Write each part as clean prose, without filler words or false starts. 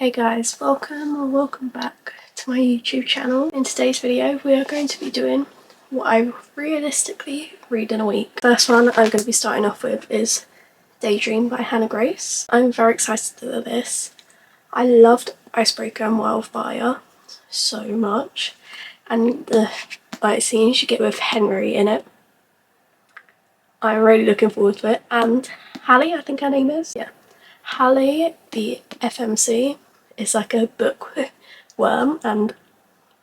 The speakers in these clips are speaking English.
Hey guys, welcome back to my YouTube channel. In today's video we are going to be doing what I realistically read in a week. First one I'm going to be starting off with is Daydream by Hannah Grace. I'm very excited for this. I loved Icebreaker and Wildfire so much, and the fight scenes you get with Henry in it. I'm really looking forward to it. And Hallie, I think her name is, yeah. Hallie, the FMC, is like a bookworm and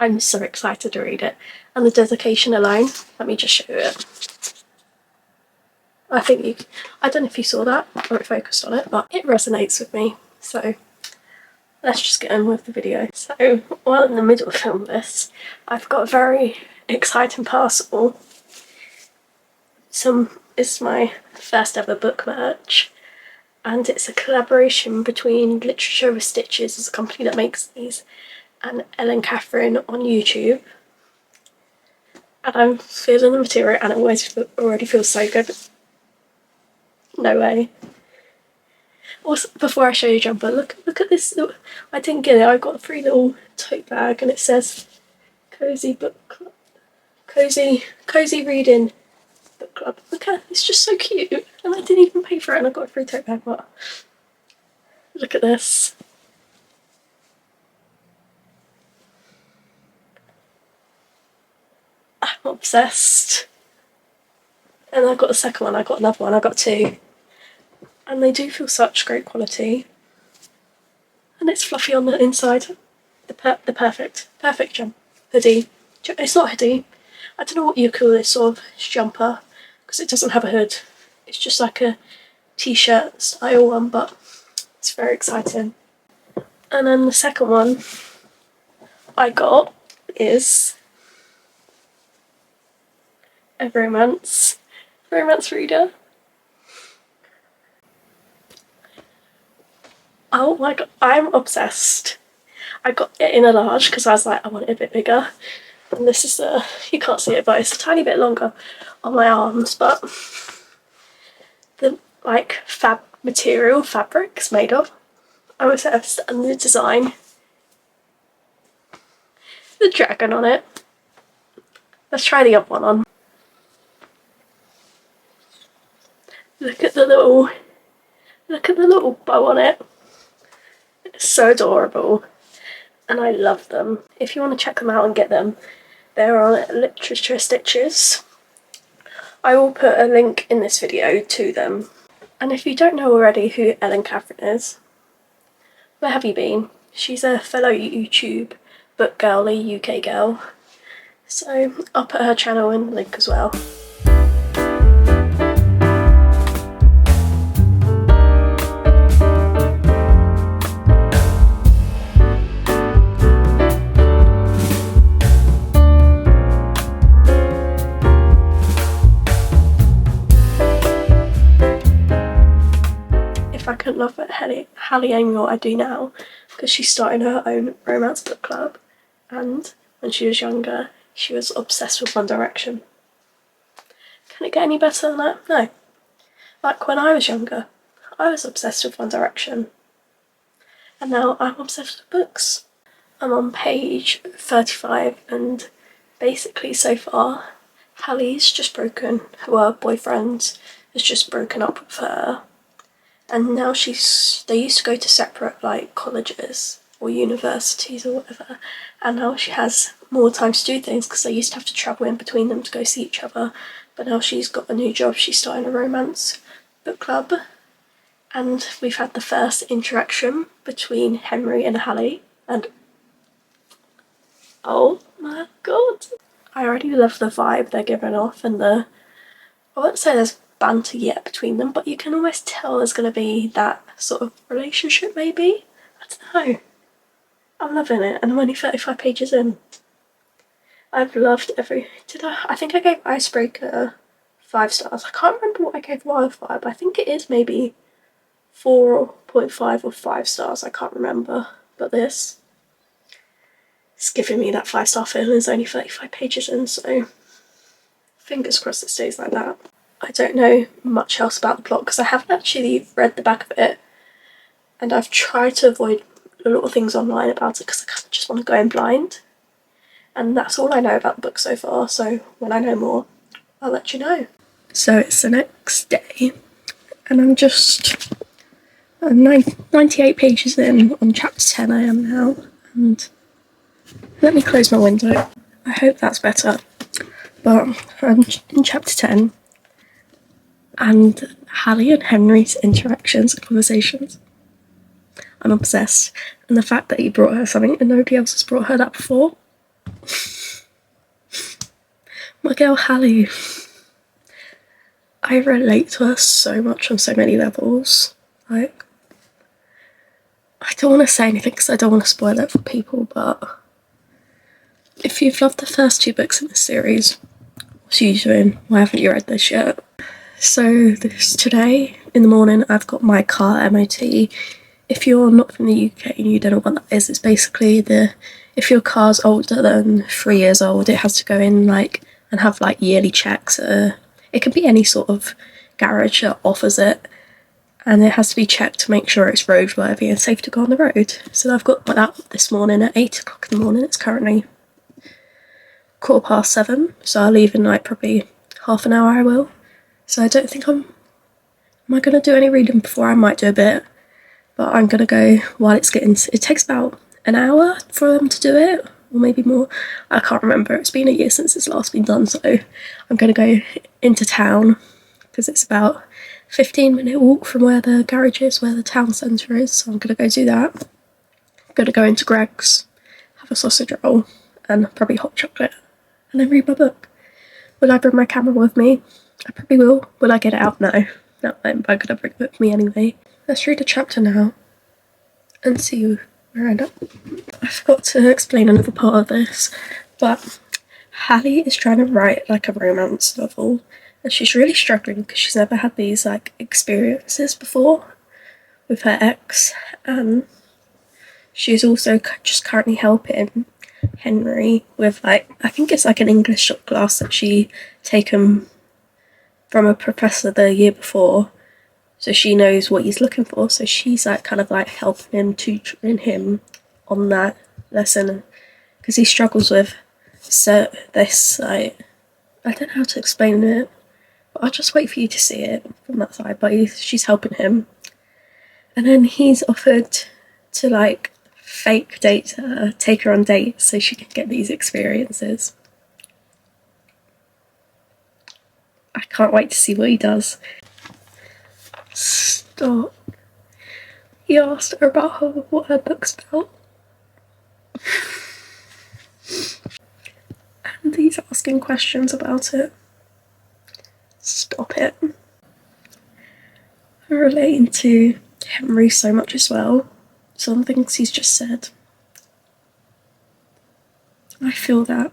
I'm so excited to read it. And the dedication alone, let me just show you it. I don't know if you saw that or it focused on it, but it resonates with me. So let's just get on with the video. So while in the middle of filming this, I've got a very exciting parcel. It's my first ever book merch, and it's a collaboration between Literature with Stitches, is a company that makes these, and Ellen Catherine on YouTube. And I'm feeling the material and it already feels so good. No way. Also, before I show you jumper, look at this little, I didn't get it, I got a free little tote bag and it says cozy book club, cozy reading book club. Look at, it's just so cute, and I didn't even pay for it and I got a free tote bag. But look at this. I'm obsessed. And I got the second one, I got another one, I got two. And they do feel such great quality. And it's fluffy on the inside. The perfect hoodie. It's not a hoodie. I don't know what you call this sort of jumper, because it doesn't have a hood. It's just like a t-shirt style one, but it's very exciting. And then the second one I got is a romance reader. Oh my god, I'm obsessed. I got it in a large because I was like, I want it a bit bigger. And this is you can't see it, but it's a tiny bit longer on my arms, but the like fabric it's made of, I'm obsessed. And the design, the dragon on it. Let's try the other one on. Look at the little bow on it. It's so adorable and I love them. If you want to check them out and get them, they're on Literature Stitches. I will put a link in this video to them. And if you don't know already who Ellen Catherine is, where have you been? She's a fellow YouTube book girly, UK girl. So I'll put her channel in the link as well. I couldn't love Hallie any more, I do now, because she's starting her own romance book club, and when she was younger she was obsessed with One Direction. Can it get any better than that? No. Like when I was younger, I was obsessed with One Direction, and now I'm obsessed with books. I'm on page 35 and basically so far Hallie's just broken, her boyfriend has just broken up with her. And now they used to go to separate like colleges or universities or whatever, and now she has more time to do things because they used to have to travel in between them to go see each other. But now she's got a new job, she's starting a romance book club, and we've had the first interaction between Henry and Hallie, and oh my god, I already love the vibe they're giving off, and I won't say there's banter yet between them, but you can almost tell there's going to be that sort of relationship maybe. I don't know. I'm loving it, and I'm only 35 pages in. I've loved I think I gave Icebreaker 5 stars. I can't remember what I gave Wildfire, but I think it is maybe 4.5 or 5 stars. I can't remember. But this, it's giving me that 5-star feeling. It's only 35 pages in, so fingers crossed it stays like that. I don't know much else about the plot because I haven't actually read the back of it, and I've tried to avoid a lot of things online about it because I kind of just want to go in blind. And that's all I know about the book so far, so when I know more, I'll let you know. So it's the next day, and I'm just 98 pages in on chapter 10 I am now, and let me close my window. I hope that's better. But I'm in chapter 10, and Hallie and Henry's interactions and conversations. I'm obsessed. And the fact that he brought her something and nobody else has brought her that before. My girl Hallie. I relate to her so much on so many levels. Like, I don't want to say anything because I don't want to spoil it for people, but if you've loved the first 2 books in this series, what's you doing? Why haven't you read this yet? So today in the morning I've got my car MOT. If you're not from the UK and you don't know what that is, it's basically if your car's older than 3 years old, it has to go in and have yearly checks. It can be any sort of garage that offers it, and it has to be checked to make sure it's roadworthy and safe to go on the road. So I've got that this morning at 8 o'clock in the morning. It's currently 7:15, so I'll leave in probably half an hour I will. So I don't think am I going to do any reading before? I might do a bit, but I'm going to go while it's it takes about an hour for them to do it, or maybe more. I can't remember, it's been a year since it's last been done, so I'm going to go into town, because it's about 15-minute walk from where the garage is, where the town centre is, so I'm going to go do that. I'm going to go into Greg's, have a sausage roll, and probably hot chocolate, and then read my book. Will I bring my camera with me? I probably will. Will I get it out? No. No, I'm going to bring it with me anyway. Let's read a chapter now and see where I end up. I forgot to explain another part of this, but Hallie is trying to write a romance novel, and she's really struggling because she's never had these experiences before with her ex, and she's also just currently helping Henry with I think it's an English class that she taken from a professor the year before, so she knows what he's looking for, so she's helping him, tutoring him on that lesson, because he struggles with this I don't know how to explain it, but I'll just wait for you to see it from that side. But she's helping him, and then he's offered to fake date her, take her on dates so she can get these experiences. I can't wait to see what he does. Stop. He asked her about what her book's about. And he's asking questions about it. Stop it. I'm relating to Henry so much as well. Some things he's just said. I feel that.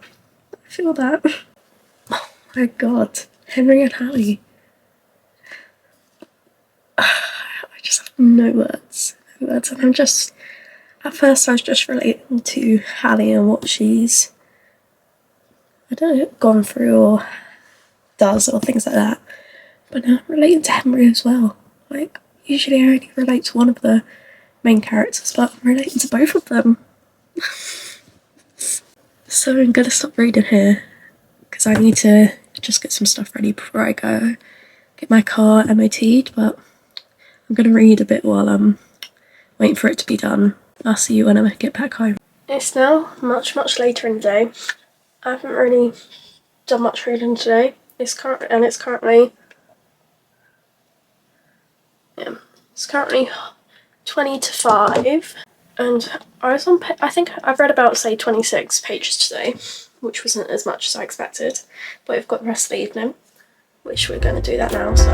Oh my god. Henry and Hallie. I just have no words. And I'm just, at first I was just relating to Hallie and what she's, gone through or does or things like that. But now I'm relating to Henry as well. Usually I only relate to one of the main characters, but I'm relating to both of them. So I'm gonna stop reading here, because I need to just get some stuff ready before I go get my car MOT'd, but I'm gonna read a bit while I'm waiting for it to be done. I'll see you when I get back home. It's now much later in the day. I haven't really done much reading today. It's currently 20 to 5, and I think I've read about 26 pages today, which wasn't as much as I expected, but we've got the rest of the evening, which we're going to do that now, so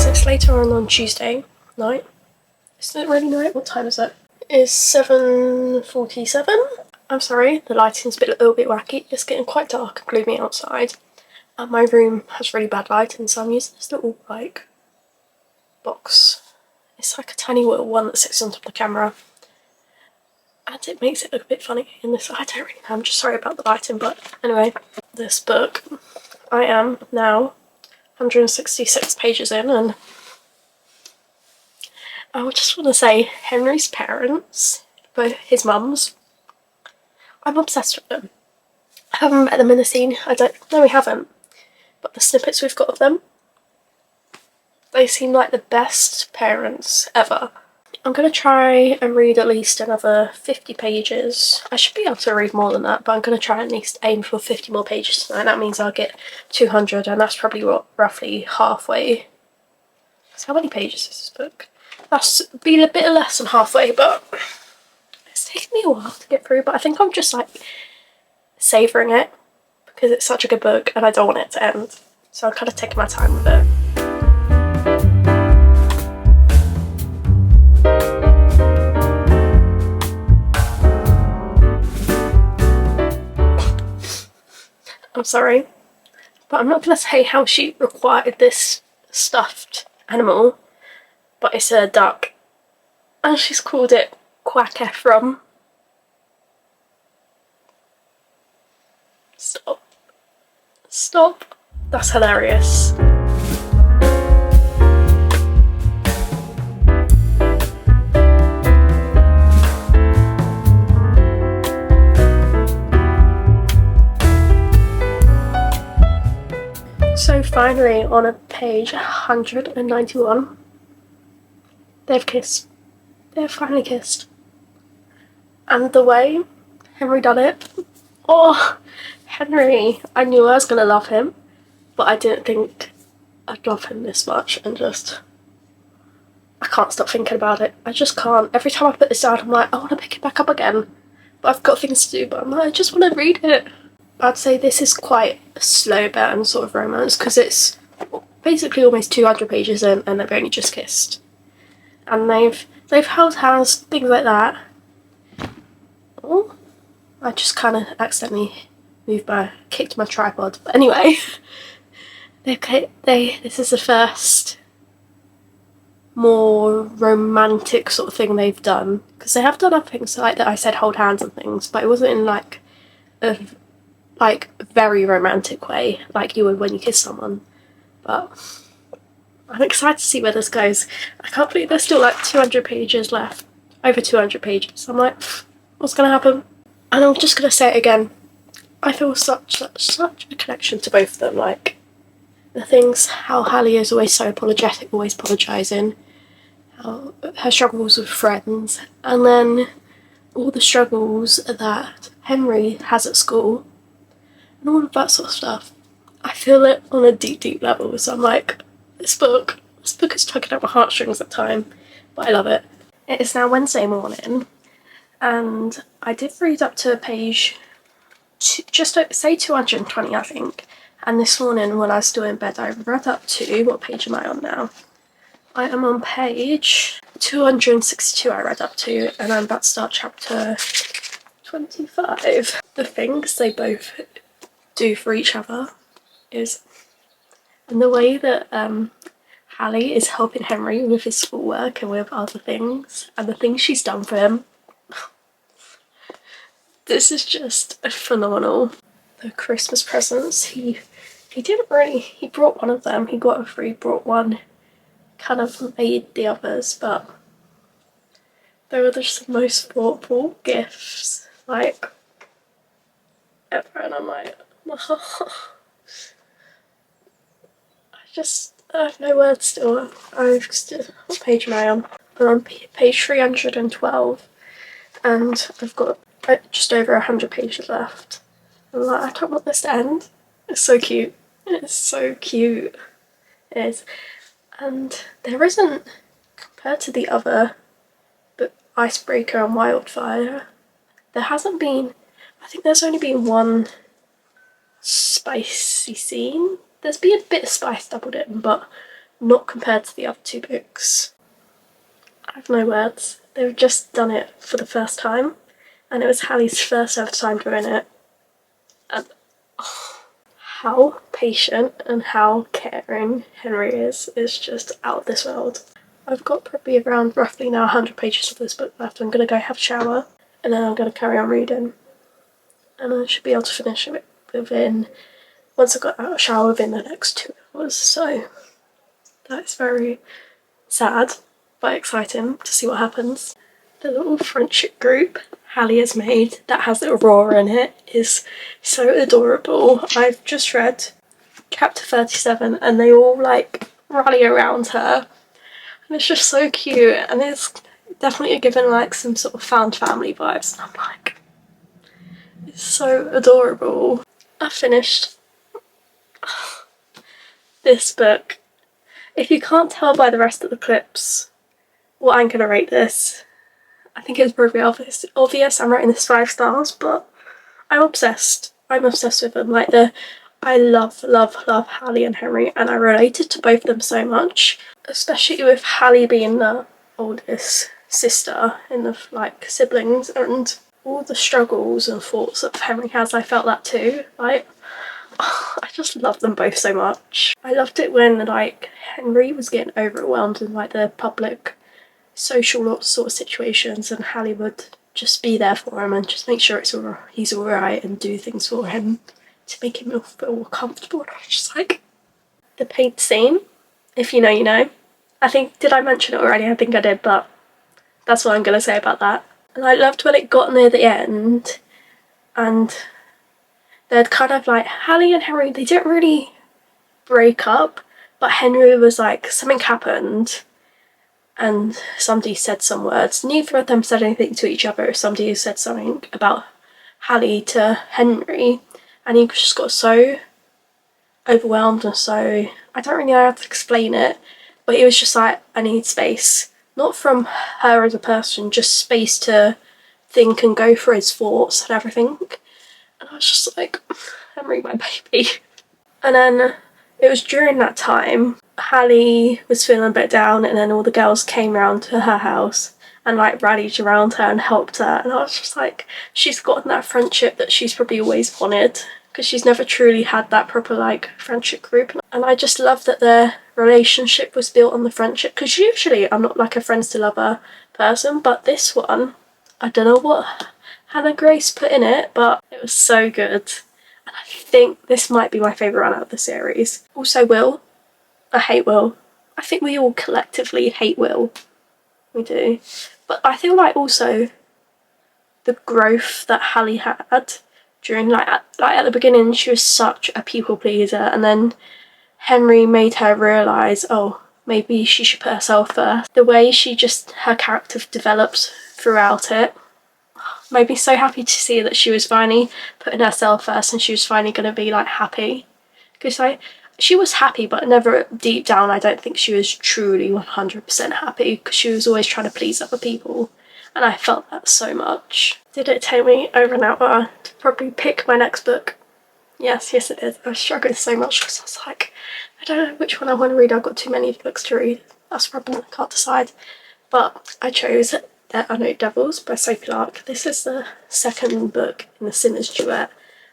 it's later on Tuesday night. Is it really night? What time is it? It's 7:47. I'm sorry, the lighting's a little bit wacky. It's getting quite dark and gloomy outside, and my room has really bad lighting, so I'm using this little box. It's a tiny little one that sits on top of the camera, and it makes it look a bit funny in this. I don't really know, I'm just sorry about the lighting, but anyway, this book I am now 166 pages in, and I just want to say Henry's parents, both his mums, I'm obsessed with them. I haven't met them in the scene. No, we haven't. But the snippets we've got of them, they seem like the best parents ever. I'm going to try and read at least another 50 pages. I should be able to read more than that, but I'm going to try and at least aim for 50 more pages tonight. That means I'll get 200, and that's probably roughly halfway. So how many pages is this book? That's been a bit less than halfway, but it's taken me a while to get through. But I think I'm just like savouring it because it's such a good book and I don't want it to end. So I'm kind of taking my time with it. I'm sorry, but I'm not going to say how she required this stuffed animal, but it's a duck and she's called it Quack Ephraim. Stop. Stop. That's hilarious. So finally, on a page 191, they've kissed. They've finally kissed. And the way Henry done it, oh, Henry, I knew I was going to love him, but I didn't think I'd love him this much, and just, I can't stop thinking about it. I just can't. Every time I put this down, I'm like, I want to pick it back up again, but I've got things to do, but I'm like, I just want to read it. I'd say this is quite a slow burn sort of romance because it's basically almost 200 pages in and they've only just kissed. And they've held hands, things like that. Oh, I just kind of accidentally kicked my tripod. But anyway, this is the first more romantic sort of thing they've done, because they have done other things like that. I said hold hands and things, but it wasn't in like a very romantic way like you would when you kiss someone. But I'm excited to see where this goes. I can't believe there's still like 200 pages left, over 200 pages. I'm like, what's gonna happen? And I'm just gonna say it again, I feel such a connection to both of them. Like the things, how Heyyyy is always so apologetic, always apologising, how her struggles with friends, and then all the struggles that Henry has at school and all of that sort of stuff. I feel it on a deep level, so I'm like, this book is tugging at my heartstrings at time, but I love it. It is now Wednesday morning, and I did read up to page say 220, I think, and this morning when I was still in bed I read up to, what page am I on now? I am on page 262 I read up to, and I'm about to start chapter 25. The things they both do for each other is, and the way that Heyyyy is helping Henry with his schoolwork and with other things, and the things she's done for him. This is just phenomenal. The Christmas presents, he brought one of them, he got a free, brought one, kind of made the others, but they were just the most thoughtful gifts, like, ever, and I'm like, I have no words still. What page am I on? I'm on page 312, and I've got just over 100 pages left. I'm like, I don't want this to end. It's so cute. It's so cute. It is. And there isn't, compared to the other, but Icebreaker and Wildfire, there hasn't been, I think there's only been one spicy scene. There's been a bit of spice doubled in, but not compared to the other two books. I have no words. They've just done it for the first time, and it was Heyyyy's first ever time doing it. And how patient and how caring Henry is just out of this world. I've got probably around roughly now 100 pages of this book left. I'm going to go have a shower, and then I'm going to carry on reading. And I should be able to finish it within once I got out of the shower within the next 2 hours. So that's very sad but exciting to see what happens. The little friendship group Heyyyy has made that has Aurora in it is so adorable. I've just read chapter 37 and they all like rally around her, and it's just so cute, and it's definitely given like some sort of found family vibes, and I'm like, it's so adorable. I finished this book. If you can't tell by the rest of the clips what I'm gonna rate this, I think it's probably obvious. I'm rating this 5 stars, but I'm obsessed. I'm obsessed with them. Like, I love Heyyyy and Henry, and I related to both of them so much, especially with Heyyyy being the oldest sister in the like siblings, and all the struggles and thoughts that Henry has. I felt that too. Like, I just love them both so much. I loved it when like Henry was getting overwhelmed in like the public social sort of situations, and Heyyyy would just be there for him and just make sure he's alright and do things for him to make him feel more comfortable. And I was just like, the paint scene, if you know, you know. I think, did I mention it already? I think I did, but that's what I'm gonna say about that. And I loved when it got near the end and they'd kind of like, Heyyyy and Henry, they didn't really break up, but Henry was like, something happened and somebody said some words. Neither of them said anything to each other. Somebody said something about Heyyyy to Henry, and he just got so overwhelmed and so, I don't really know how to explain it, but he was just like, I need space. Not from her as a person, just space to think and go for his thoughts and everything. And I was just like, Henry, my baby. And then it was during that time, Heyyyy was feeling a bit down, and then all the girls came round to her house and like rallied around her and helped her. And I was just like, she's gotten that friendship that she's probably always wanted, because she's never truly had that proper like friendship group. And I just love that their relationship was built on the friendship, because usually I'm not like a friends to lover person, but this one, I don't know what Hannah Grace put in it, but it was so good. And I think this might be my favourite run out of the series. Also Will. I hate Will. I think we all collectively hate Will. We do. But I feel like also the growth that Heyyyy had during like at the beginning, she was such a people pleaser, and then Henry made her realise, oh, maybe she should put herself first. The way her character developed throughout it made me so happy to see that she was finally putting herself first, and she was finally going to be like happy. Because she was happy, but never deep down I don't think she was truly 100% happy, because she was always trying to please other people, and I felt that so much. Did it take me over an hour to probably pick my next book? Yes it did. I was struggling so much because I was like, I don't know which one I want to read. I've got too many books to read. That's the problem, I can't decide. But I chose There Are No Devils by Sophie Lark. This is the second book in the Sinners duet,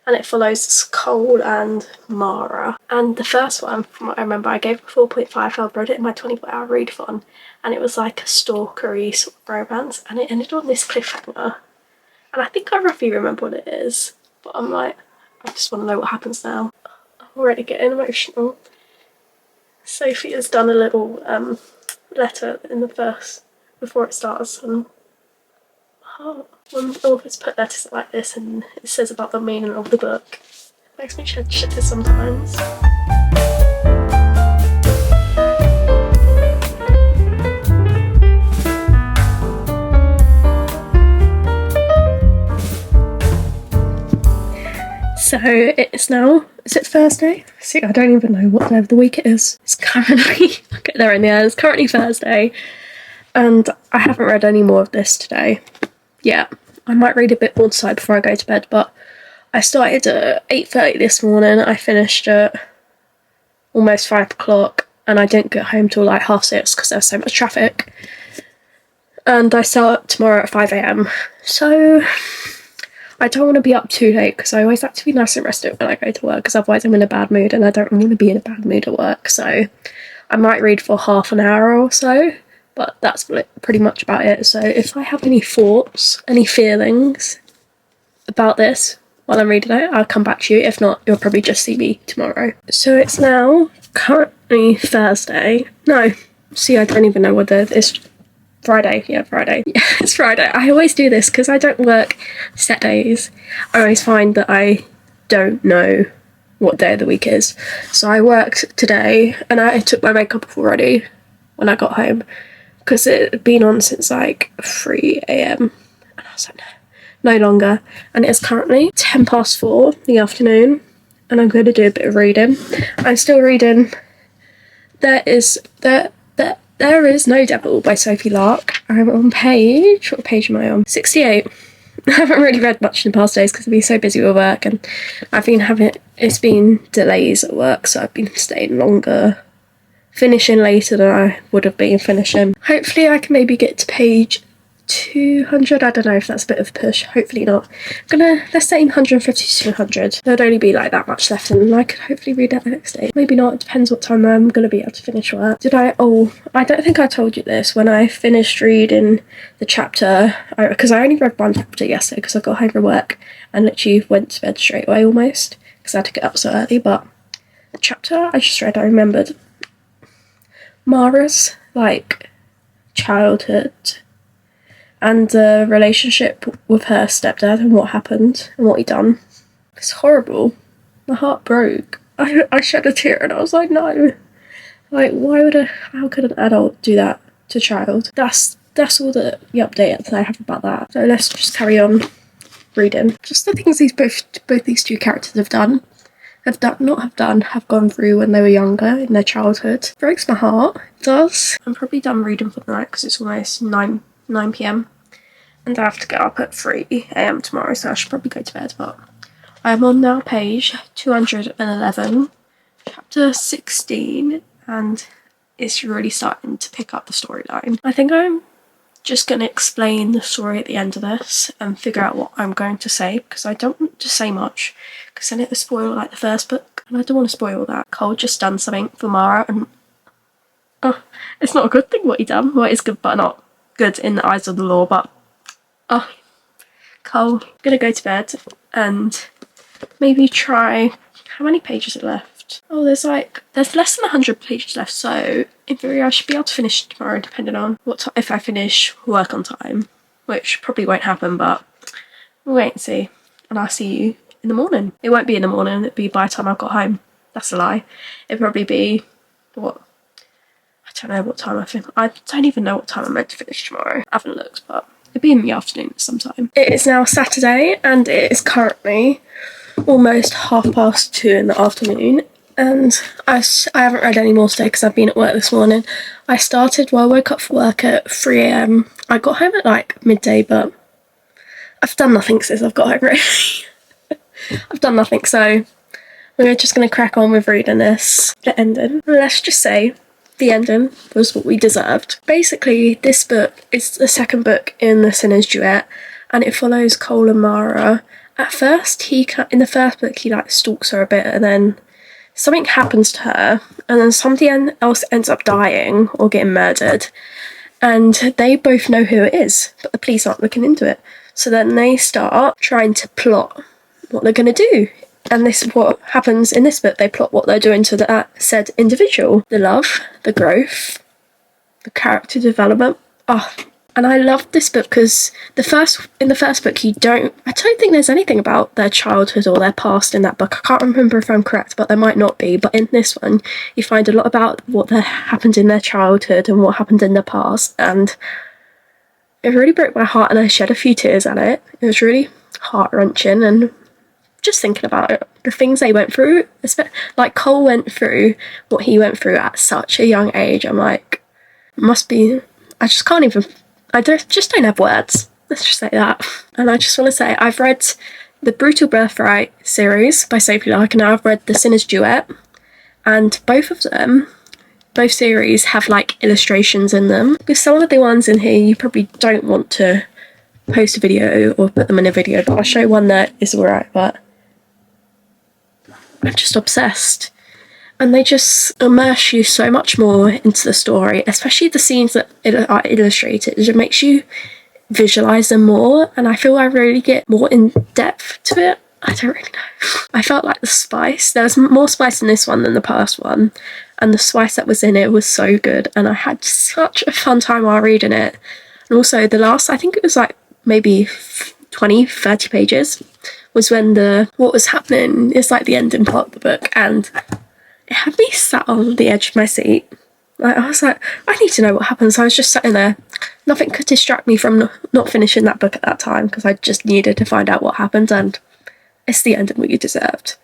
and it follows Cole and Mara. And the first one, from what I remember, I gave it a 4.5. I read it in my 24-hour readathon, and it was like a stalkery sort of romance, and it ended on this cliffhanger. And I think I roughly remember what it is, but I'm like, I just want to know what happens now. I'm already getting emotional. Sophie has done a little letter in the verse before it starts, and when authors put letters like this and it says about the meaning of the book, it makes me shed tears sometimes. So it's now, is it Thursday? See, I don't even know what day of the week it is. It's currently, I'll get there in the end, it's currently Thursday, and I haven't read any more of this today. Yeah, I might read a bit more tonight before I go to bed, but I started at 8:30 this morning, I finished at almost 5 o'clock, and I didn't get home till like 6:30 because there was so much traffic. And I start up tomorrow at 5 AM, so I don't want to be up too late, because I always like to be nice and rested when I go to work, because otherwise I'm in a bad mood, and I don't want to be in a bad mood at work. So I might read for half an hour or so, but that's pretty much about it. So if I have any thoughts, any feelings about this, while I'm reading it. I'll come back to you. If not, you'll probably just see me tomorrow. So it's now currently Thursday. No, see, I don't even know whether it's Friday. Yeah, Friday. Yeah, it's Friday. I always do this because I don't work set days. I always find that I don't know what day of the week is. So I worked today and I took my makeup off already when I got home because it had been on since like 3 a.m. and I was like, no longer. And it is currently 4:10 in the afternoon and I'm going to do a bit of reading. I'm still reading There Is No Devil by Sophie Lark. I'm on page, what page am I on? 68. I haven't really read much in the past days because I've been so busy with work and it's been delays at work, so I've been staying longer, finishing later than I would have been finishing. Hopefully I can maybe get to page 200. I don't know if that's a bit of a push. Hopefully not. Let's say 150 to 200. There'd only be like that much left and I could hopefully read it the next day. Maybe not. It depends what time I'm going to be able to finish work. I don't think I told you this. When I finished reading the chapter, because I only read one chapter yesterday because I got home from work and literally went to bed straight away almost because I had to get up so early. But the chapter I just read, I remembered Mara's like childhood and the relationship with her stepdad and what happened and what he done. It's horrible. My heart broke. I shed a tear and I was like, no. Like, how could an adult do that to a child? That's all the update that I have about that. So let's just carry on reading. Just the things both these two characters have gone through when they were younger in their childhood. Breaks my heart. It does. I'm probably done reading for the night because it's almost 9 p.m. and I have to get up at 3 a.m. tomorrow, so I should probably go to bed. But I'm on now page 211, chapter 16, and it's really starting to pick up the storyline. I think I'm just going to explain the story at the end of this and figure out what I'm going to say because I don't want to say much because then it will spoil like the first book and I don't want to spoil that. Cole just done something for Mara and it's not a good thing what he done. Well, it's good but not good in the eyes of the law, but Cole, I'm gonna go to bed and maybe try. How many pages are left? Oh, there's less than 100 pages left, so in theory I should be able to finish tomorrow depending on if I finish work on time, which probably won't happen, but we'll wait and see. And I'll see you in the morning. It won't be in the morning, it'll be by the time I've got home. That's a lie. It'll probably be I don't know what time I don't even know what time I'm meant to finish tomorrow. I haven't looked, but it'll be in the afternoon sometime. It is now Saturday and it is currently almost 2:30 in the afternoon and I haven't read any more today because I've been at work this morning. I woke up for work at 3 a.m. I got home at like midday, but I've done nothing since I've got home really. I've done nothing, so we're just going to crack on with reading this. The ending. Let's just say the ending was what we deserved. Basically, this book is the second book in the Sinner's Duet, and it follows Cole and Mara. At first, in the first book, he like stalks her a bit, and then something happens to her, and then somebody else ends up dying or getting murdered, and they both know who it is, but the police aren't looking into it. So then they start trying to plot what they're going to do. And this is what happens in this book. They plot what they're doing to that said individual. The love, the growth, the character development. And I loved this book because in the first book, I don't think there's anything about their childhood or their past in that book. I can't remember if I'm correct, but there might not be. But in this one, you find a lot about what happened in their childhood and what happened in their past. And it really broke my heart and I shed a few tears at it. It was really heart-wrenching and just thinking about it, the things they went through, like Cole went through what he went through at such a young age. I'm like, I just don't have words. Let's just say that. And I just want to say, I've read the Brutal Birthright series by Sophie Lark and now I've read the Sinner's Duet, and both series have like illustrations in them. Because some of the ones in here you probably don't want to post a video or put them in a video, but I'll show one that is alright, but I'm just obsessed. And they just immerse you so much more into the story, especially the scenes that are illustrated. It makes you visualise them more, and I feel I really get more in depth to it. I don't really know. I felt like the spice, there was more spice in this one than the past one, and the spice that was in it was so good, and I had such a fun time while reading it. And also the last, I think it was like maybe 20-30 pages, was when what was happening is like the ending part of the book, and it had me sat on the edge of my seat. Like, I was like, I need to know what happens. So I was just sitting there. Nothing could distract me from not finishing that book at that time, because I just needed to find out what happened, and it's the ending we deserved.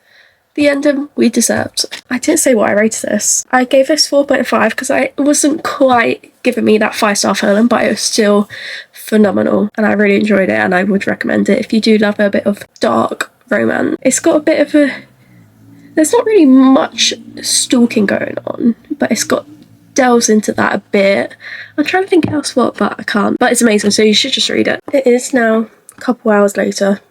The ending we deserved. I didn't say what I rated this. I gave this 4.5 because it wasn't quite giving me that 5-star feeling, but it was still phenomenal, and I really enjoyed it, and I would recommend it if you do love a bit of dark romance. It's got a bit of there's not really much stalking going on, but it's got delves into that a bit. I'm trying to think else what, but I can't. But it's amazing, so you should just read it. It is now a couple hours later.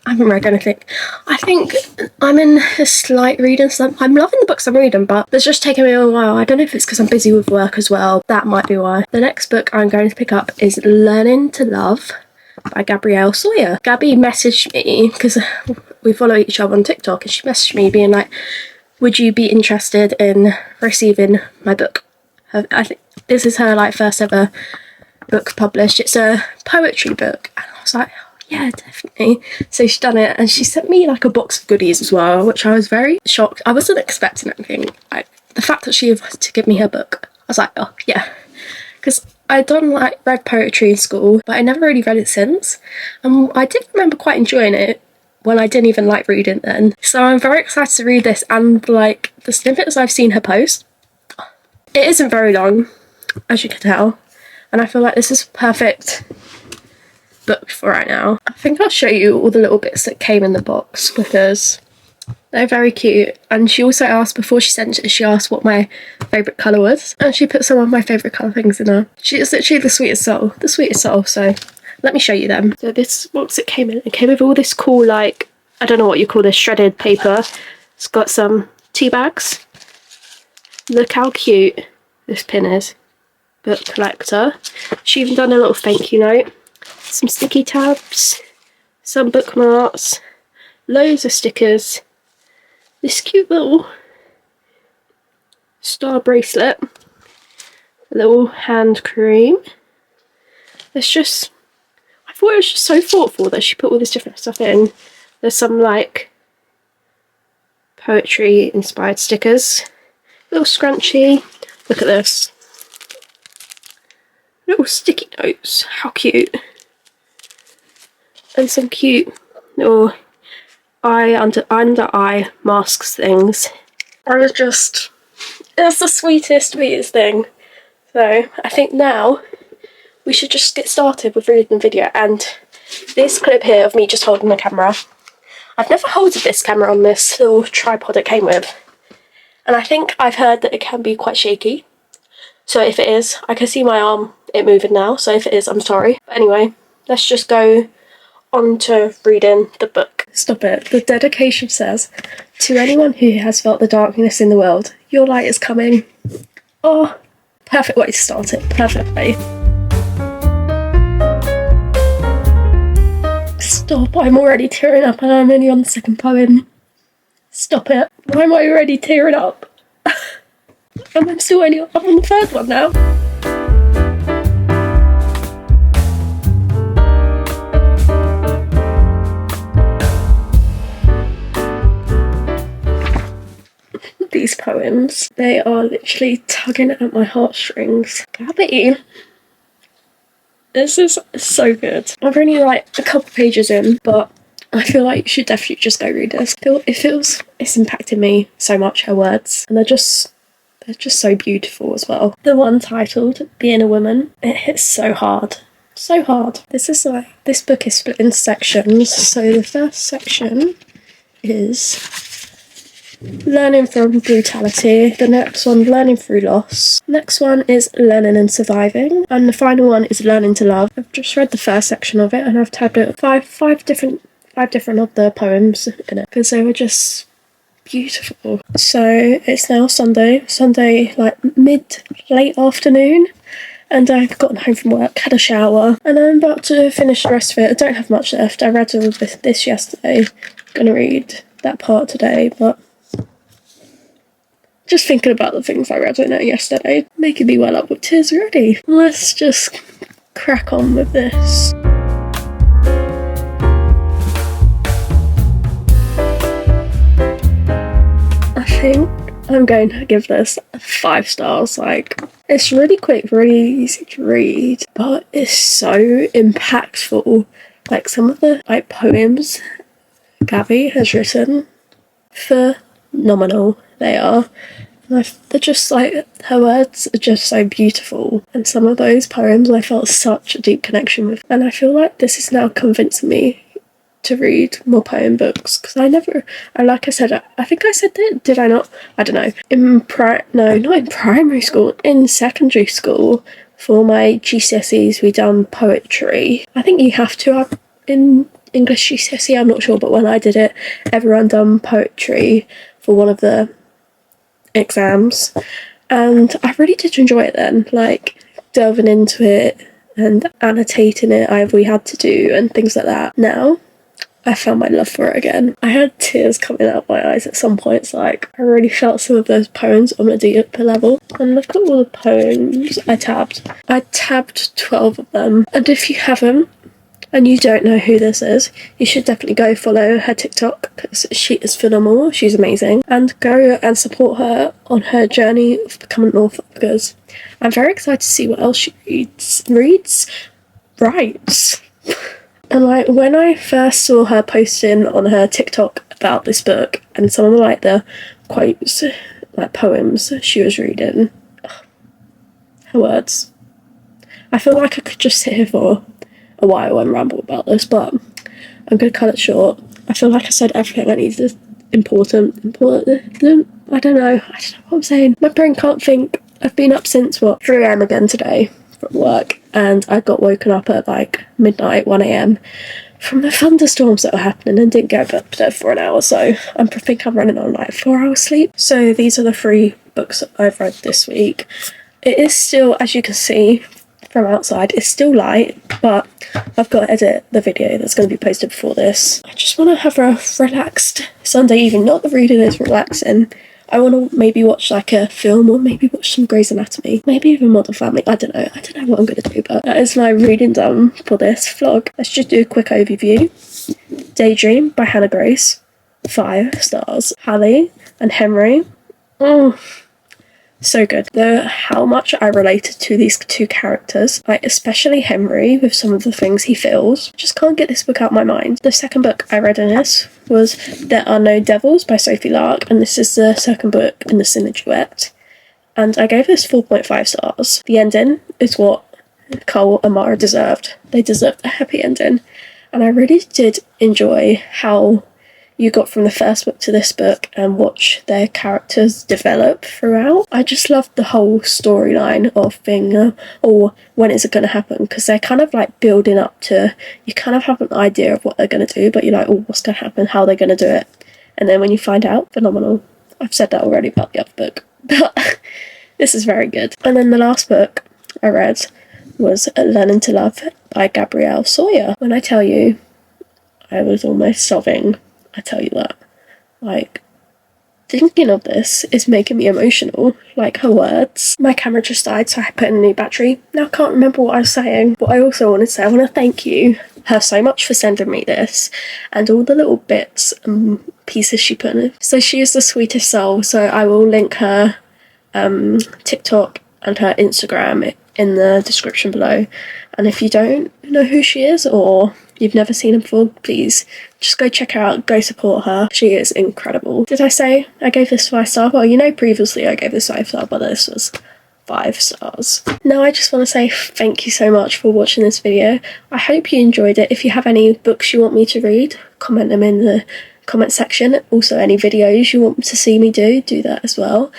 I haven't read anything. I think I'm in a slight reading slump. I'm loving the books I'm reading, but it's just taken me a while. I don't know if it's because I'm busy with work as well. That might be why. The next book I'm going to pick up is Learning to Love by Gabriella Sawyer. Gabby messaged me, because we follow each other on TikTok, and she messaged me being like, would you be interested in receiving my book? I think this is her like first ever book published. It's a poetry book, and I was like, yeah, definitely. So she's done it, and she sent me like a box of goodies as well, which I was very shocked. I wasn't expecting anything. Like, the fact that she was to give me her book, I was like, oh yeah, because I'd read poetry in school, but I never really read it since. And I did remember quite enjoying it when I didn't even like reading then. So I'm very excited to read this, and like the snippets I've seen her post, it isn't very long, as you can tell, and I feel like this is perfect book for right now. I think I'll show you all the little bits that came in the box, because they're very cute. And she also asked, before she sent it, she asked what my favourite colour was, and she put some of my favourite colour things in there. She is literally the sweetest soul, so let me show you them. So this box it came with all this cool, like, I don't know what you call this, shredded paper. It's got some tea bags. Look how cute this pin is. Book collector. She even done a little thank you note. Some sticky tabs. Some bookmarks. Loads of stickers. This cute little star bracelet. A little hand cream. It's just, I thought it was just so thoughtful that she put all this different stuff in. There's some like poetry inspired stickers. Little scrunchie. Look at this. Little sticky notes. How cute. And some cute little under eye masks things. It's the sweetest thing. So I think now we should just get started with reading the video. And this clip here of me just holding the camera, I've never held this camera on this little tripod it came with. And I think I've heard that it can be quite shaky. So if it is, I can see my arm, it moving now. So if it is, I'm sorry. But anyway, let's just go on to reading the book. Stop it. The dedication says, to anyone who has felt the darkness in the world, your light is coming. Oh, perfect way to start it. Perfect way. Stop, I'm already tearing up, and I'm only on the second poem. Stop it. Why am I already tearing up? And I'm on the third one now. These poems, they are literally tugging at my heartstrings. Gabby, this is so good. I've only like a couple pages in, but I feel like you should definitely just go read this. It's impacted me so much, her words, and they're just so beautiful as well. The one titled Being a Woman, it hits so hard. So hard. This book is split in sections. So the first section is learning from brutality. The next one, learning through loss. Next one is learning and surviving. And the final one is learning to love. I've just read the first section of it, and I've tabbed it five different of the poems in it, because they were just beautiful. So it's now Sunday like late afternoon, and I've gotten home from work, had a shower, and I'm about to finish the rest of it. I don't have much left. I read all of this yesterday. I'm going to read that part today, but just thinking about the things I read in it yesterday, making me well up with tears already. Let's just crack on with this. I think I'm going to give this 5 stars. Like, it's really quick, really easy to read, but it's so impactful. Like, some of the poems Gabby has written, phenomenal they are. They're just her words are just so beautiful, and some of those poems I felt such a deep connection with, and I feel like this is now convincing me to read more poem books, because like I said, I think I said that, did I not? I don't know. Not in primary school, in secondary school, for my GCSEs we done poetry. I think you have to have in English GCSE, I'm not sure, but when I did it, everyone done poetry for one of the exams, and I really did enjoy it then, like delving into it and annotating it, we had to do, and things like that. Now I found my love for it again. I had tears coming out my eyes at some points. Like, I really felt some of those poems on a deeper level. And look at all the poems I tabbed. I tabbed 12 of them. And if you haven't, and you don't know who this is, you should definitely go follow her TikTok, because she is phenomenal. She's amazing. And go and support her on her journey of becoming an author, because I'm very excited to see what else she writes. And like, when I first saw her posting on her TikTok about this book, and some of the quotes, like poems she was reading, her words, I feel like I could just sit here for a while and ramble about this, but I'm going to cut it short. I feel like I said everything I needed. Important. I don't know what I'm saying. My brain can't think. I've been up since 3 a.m. again today from work, and I got woken up at like midnight, 1 a.m. from the thunderstorms that were happening, and didn't go back to bed for an hour, so I think I'm running on like 4 hours sleep. So these are the 3 books that I've read this week. It is still, as you can see from outside, it's still light, but I've got to edit the video that's going to be posted before this. I just want to have a relaxed Sunday evening. Not the reading is relaxing. I want to maybe watch like a film, or maybe watch some Grey's Anatomy, maybe even Modern Family. I don't know what I'm going to do, but that is my reading done for this vlog. Let's just do a quick overview. Daydream by Hannah Grace, 5 stars. Hallie and Henry, so good. How much I related to these 2 characters, like especially Henry with some of the things he feels. Just can't get this book out of my mind. The second book I read in this was There Are No Devils by Sophie Lark, and this is the second book in the Synergy duet. And I gave this 4.5 stars. The ending is what Cole and Mara deserved. They deserved a happy ending. And I really did enjoy how you got from the first book to this book and watch their characters develop throughout. I just loved the whole storyline of being, when is it going to happen? Because they're kind of like building up to, you kind of have an idea of what they're going to do, but you're like, what's going to happen? How are they going to do it? And then when you find out, phenomenal. I've said that already about the other book, but this is very good. And then the last book I read was Learning to Love by Gabriella Sawyer. When I tell you, I was almost sobbing. I tell you that. Like, thinking of this is making me emotional. Like, her words. My camera just died, so I put in a new battery. Now I can't remember what I was saying, but I also want to say I want to thank her so much for sending me this, and all the little bits and pieces she put in it. So she is the sweetest soul, so I will link her TikTok and her Instagram in the description below. And if you don't know who she is, or you've never seen her before, please just go check her out, go support her. She is incredible. Did I say I gave this 5 stars? Well, previously I gave this 5 stars, but this was 5 stars. Now I just want to say thank you so much for watching this video. I hope you enjoyed it. If you have any books you want me to read, comment them in the comment section. Also, any videos you want to see me do that as well.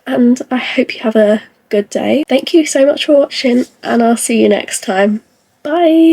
And I hope you have a good day. Thank you so much for watching, and I'll see you next time. Bye!